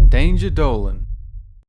Danger Dolan.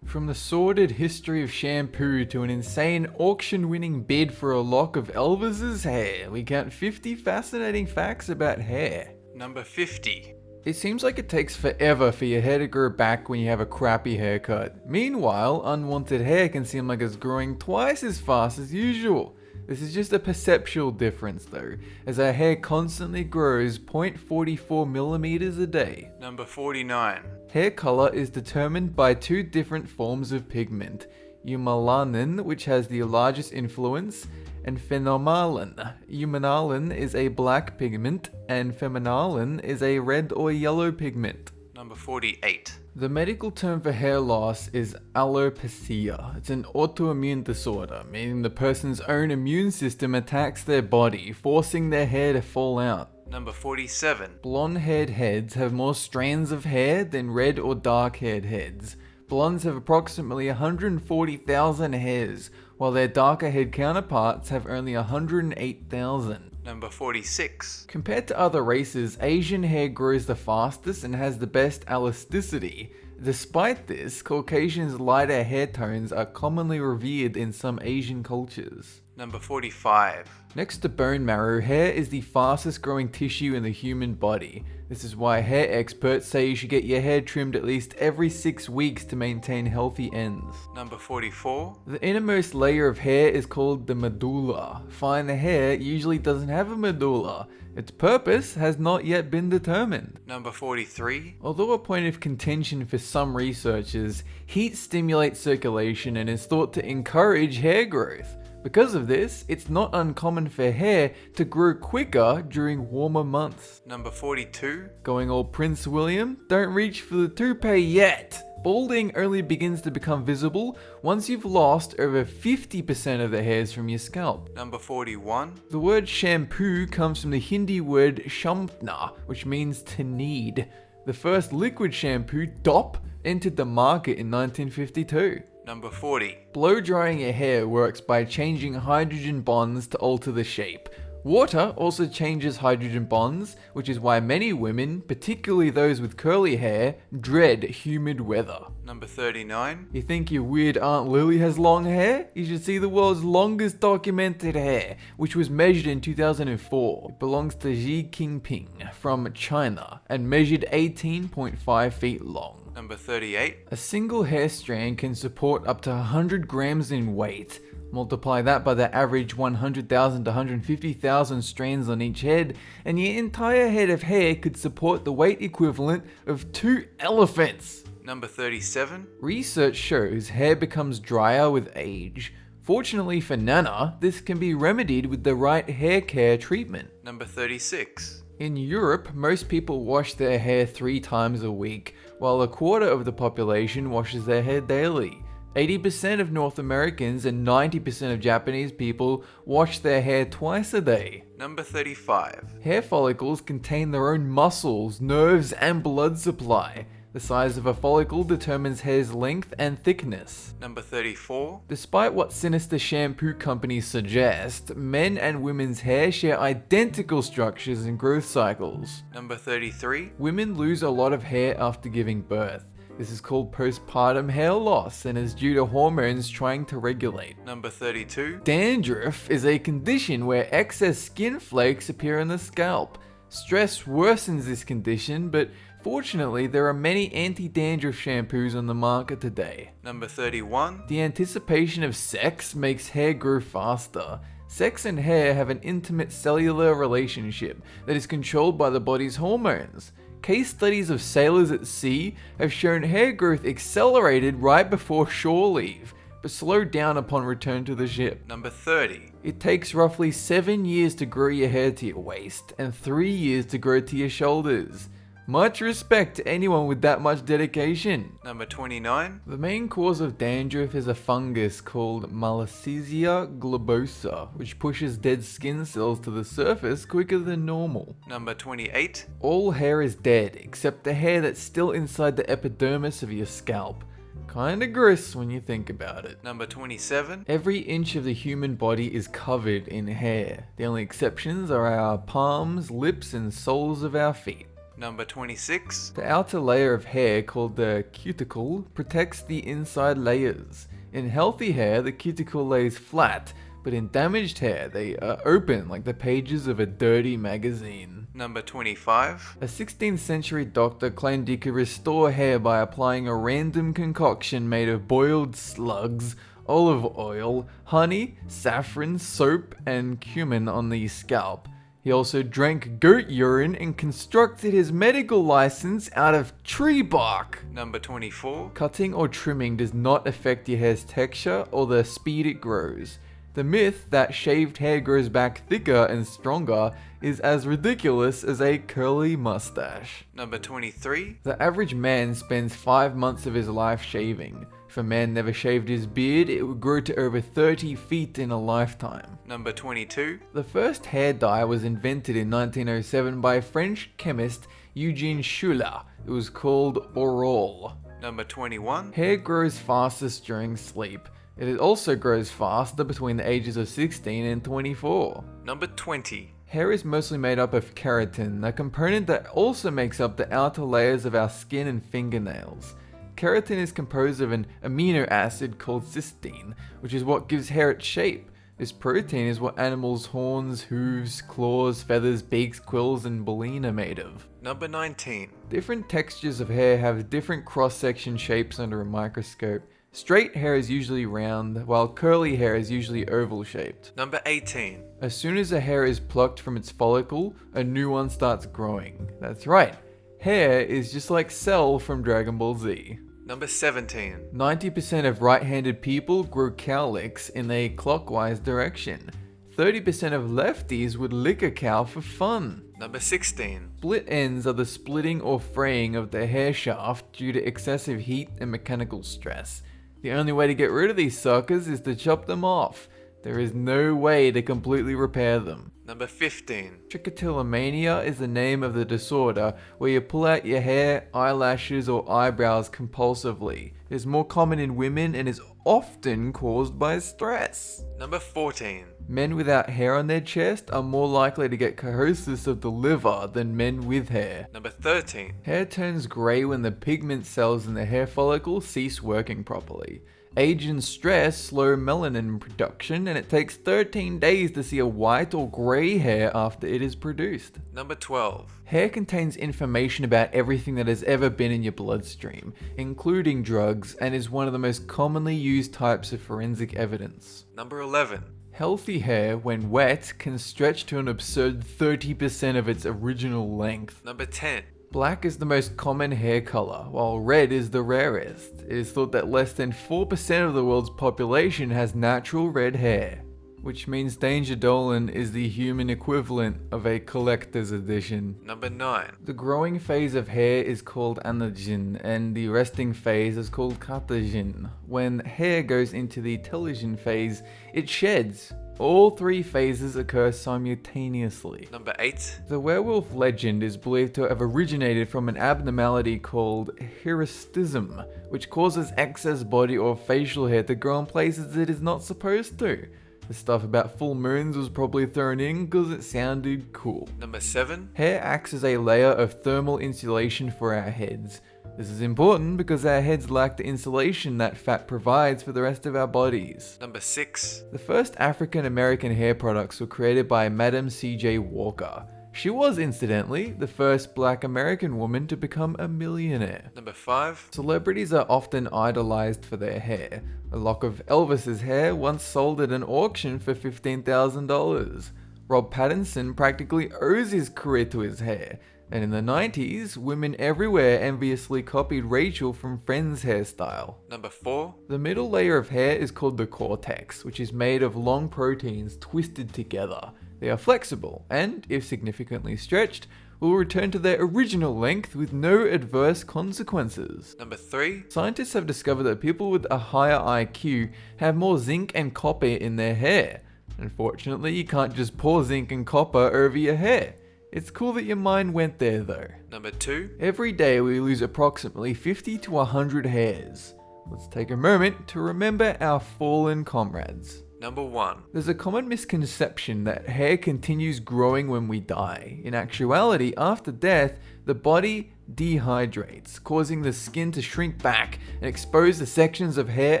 From the sordid history of shampoo to an insane auction-winning bid for a lock of Elvis's hair, we count 50 fascinating facts about hair. Number 50. It seems like it takes forever for your hair to grow back when you have a crappy haircut. Meanwhile, unwanted hair can seem like it's growing twice as fast as usual. This is just a perceptual difference though, as our hair constantly grows 0.44 millimeters a day. Number 49. Hair color is determined by two different forms of pigment, eumelanin, which has the largest influence, and phenomalin. Eumenalin is a black pigment, and feminalin is a red or yellow pigment. Number 48. The medical term for hair loss is alopecia. It's an autoimmune disorder, meaning the person's own immune system attacks their body, forcing their hair to fall out. Number 47. Blonde-haired heads have more strands of hair than red or dark-haired heads. Blondes have approximately 140,000 hairs, while their darker-haired counterparts have only 108,000. Number 46. Compared to other races, Asian hair grows the fastest and has the best elasticity. Despite this, Caucasians' lighter hair tones are commonly revered in some Asian cultures. Number 45. Next to bone marrow, hair is the fastest growing tissue in the human body. This is why hair experts say you should get your hair trimmed at least every 6 weeks to maintain healthy ends. Number 44. The innermost layer of hair is called the medulla. Fine hair usually doesn't have a medulla. Its purpose has not yet been determined. Number 43. Although a point of contention for some researchers, heat stimulates circulation and is thought to encourage hair growth. Because of this, it's not uncommon for hair to grow quicker during warmer months. Number 42. Going all Prince William? Don't reach for the toupee yet! Balding only begins to become visible once you've lost over 50% of the hairs from your scalp. Number 41. The word shampoo comes from the Hindi word shampna, which means to knead. The first liquid shampoo, DOP, entered the market in 1952. Number 40. Blow drying your hair works by changing hydrogen bonds to alter the shape. Water also changes hydrogen bonds, which is why many women, particularly those with curly hair, dread humid weather. Number 39. You think your weird Aunt Lily has long hair? You should see the world's longest documented hair, which was measured in 2004. It belongs to Xi Jinping from China and measured 18.5 feet long. Number 38. A single hair strand can support up to 100 grams in weight. Multiply that by the average 100,000 to 150,000 strands on each head, and your entire head of hair could support the weight equivalent of 2 elephants. Number 37. Research shows hair becomes drier with age. Fortunately for Nana, this can be remedied with the right hair care treatment. Number 36. In Europe, most people wash their hair 3 times a week, while a quarter of the population washes their hair daily. 80% of North Americans and 90% of Japanese people wash their hair twice a day. Number 35. Hair follicles contain their own muscles, nerves, and blood supply. The size of a follicle determines hair's length and thickness. Number 34. Despite what sinister shampoo companies suggest, men and women's hair share identical structures and growth cycles. Number 33. Women lose a lot of hair after giving birth. This is called postpartum hair loss and is due to hormones trying to regulate. Number 32. Dandruff is a condition where excess skin flakes appear on the scalp. Stress worsens this condition, but fortunately there are many anti-dandruff shampoos on the market today. Number 31. The anticipation of sex makes hair grow faster. Sex and hair have an intimate cellular relationship that is controlled by the body's hormones. Case studies of sailors at sea have shown hair growth accelerated right before shore leave, but slowed down upon return to the ship. Number 30. It takes roughly 7 years to grow your hair to your waist, and 3 years to grow to your shoulders. Much respect to anyone with that much dedication. Number 29. The main cause of dandruff is a fungus called Malassezia globosa, which pushes dead skin cells to the surface quicker than normal. Number 28. All hair is dead, except the hair that's still inside the epidermis of your scalp. Kinda gross when you think about it. Number 27. Every inch of the human body is covered in hair. The only exceptions are our palms, lips, and soles of our feet. Number 26. The outer layer of hair, called the cuticle, protects the inside layers. In healthy hair, the cuticle lays flat, but in damaged hair, they are open like the pages of a dirty magazine. Number 25. A 16th century doctor claimed he could restore hair by applying a random concoction made of boiled slugs, olive oil, honey, saffron, soap, and cumin on the scalp. He also drank goat urine and constructed his medical license out of tree bark. Number 24. Cutting or trimming does not affect your hair's texture or the speed it grows. The myth that shaved hair grows back thicker and stronger is as ridiculous as a curly mustache. Number 23. The average man spends 5 months of his life shaving. If a man never shaved his beard, it would grow to over 30 feet in a lifetime. Number 22. The first hair dye was invented in 1907 by French chemist Eugene Schuller. It was called Aurole. Number 21. Hair grows fastest during sleep. It also grows faster between the ages of 16 and 24. Number 20. Hair is mostly made up of keratin, a component that also makes up the outer layers of our skin and fingernails. Keratin is composed of an amino acid called cysteine, which is what gives hair its shape. This protein is what animals' horns, hooves, claws, feathers, beaks, quills, and baleen are made of. Number 19. Different textures of hair have different cross-section shapes under a microscope. Straight hair is usually round, while curly hair is usually oval-shaped. Number 18. As soon as a hair is plucked from its follicle, a new one starts growing. That's right. Hair is just like Cell from Dragon Ball Z. Number 17. 90% of right-handed people grow cowlicks in a clockwise direction. 30% of lefties would lick a cow for fun. Number 16. Split ends are the splitting or fraying of the hair shaft due to excessive heat and mechanical stress. The only way to get rid of these suckers is to chop them off. There is no way to completely repair them. Number 15. Trichotillomania is the name of the disorder where you pull out your hair, eyelashes, or eyebrows compulsively. It is more common in women and is often caused by stress. Number 14. Men without hair on their chest are more likely to get cirrhosis of the liver than men with hair. Number 13. Hair turns grey when the pigment cells in the hair follicle cease working properly. Age and stress slow melanin production, and it takes 13 days to see a white or grey hair after it is produced. Number 12. Hair contains information about everything that has ever been in your bloodstream, including drugs, and is one of the most commonly used types of forensic evidence. Number 11. Healthy hair, when wet, can stretch to an absurd 30% of its original length. Number 10. Black is the most common hair color, while red is the rarest. It is thought that less than 4% of the world's population has natural red hair, which means Danger Dolan is the human equivalent of a collector's edition. Number 9. The growing phase of hair is called anagen, and the resting phase is called catagen. When hair goes into the telogen phase, it sheds. All three phases occur simultaneously. Number 8. The werewolf legend is believed to have originated from an abnormality called hirsutism, which causes excess body or facial hair to grow in places it is not supposed to. The stuff about full moons was probably thrown in because it sounded cool. Number 7. Hair acts as a layer of thermal insulation for our heads. This is important because our heads lack the insulation that fat provides for the rest of our bodies. Number 6. The first African American hair products were created by Madam C.J. Walker. She was, incidentally, the first black American woman to become a millionaire. Number 5. Celebrities are often idolized for their hair. A lock of Elvis's hair once sold at an auction for $15,000. Rob Pattinson practically owes his career to his hair. And in the 90s, women everywhere enviously copied Rachel from Friends' hairstyle. Number 4. The middle layer of hair is called the cortex, which is made of long proteins twisted together. They are flexible, and, if significantly stretched, will return to their original length with no adverse consequences. Number 3. Scientists have discovered that people with a higher IQ have more zinc and copper in their hair. Unfortunately, you can't just pour zinc and copper over your hair. It's cool that your mind went there though. Number 2. Every day we lose approximately 50 to 100 hairs. Let's take a moment to remember our fallen comrades. Number 1. There's a common misconception that hair continues growing when we die. In actuality, after death, the body dehydrates, causing the skin to shrink back and expose the sections of hair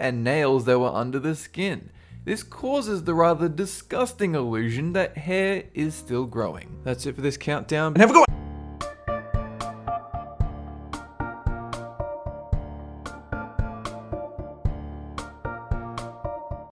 and nails that were under the skin. This causes the rather disgusting illusion that hair is still growing. That's it for this countdown. And have a good one!